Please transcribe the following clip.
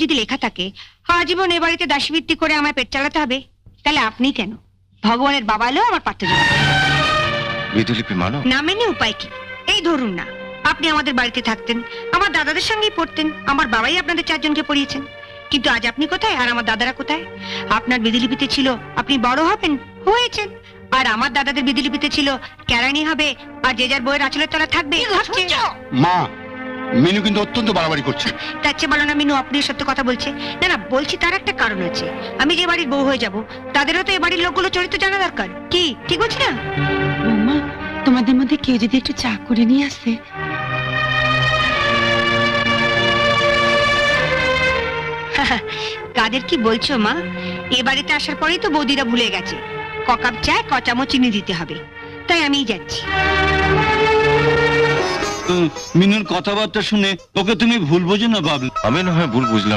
যদি লেখা থাকে আজীবন এ বাড়িতে দাসীবৃত্তি করে আমার পেট চালাতে হবে, তাহলে আপনি কেন? ভগবানের বাবা এলেও আমার পারতে যাবে বিধুলিপি মানো না, মেনে উপায় কি? এই ধরুন না, আপনি আমাদের বাড়িতে থাকতেন, আমার দাদাদের সঙ্গেই পড়তেন, আমার বাবাই আপনাদের চারজনকে পড়িয়েছেন, কিন্তু আজ আপনি কোথায় আর আমার দাদারা কোথায়? আপনার বিধিলিপিতে ছিল আপনি বড় হবেন, হয়েছেন, আর আমার দাদাদের বিধিলিপিতে ছিল কেরানি হবে আর যে যার বইয়ের আঁচলের তলা থাকবে। মা, মিনু কিন্তু অত্যন্ত বাড়াবাড়ি করছে। তার চেয়ে বলো না মিনু আপনি সত্য কথা বলছে। না না, বলছি তার একটা কারণ আছে, আমি যে বাড়ির বউ হয়ে যাব তাদেরও তো এ বাড়ির লোকগুলো চরিত্র জানা দরকার। কি ঠিক বলছি না? বৌমা, তোমাদের মধ্যে কেউ যদি একটু চা করে নিয়ে আসে। কাদের কি বলছো মা? এ বাড়িতে আসার পরেই তো বৌদিরা ভুলে গেছে ককাপ চায় ক চামচ চিনি দিতে হবে, তাই আমিই যাচ্ছি। মিনুর কথাবার্তা শুনে ওকে তুমি ভুল বোঝো না বাবলু। আমি না হয় ভুল বুঝলাম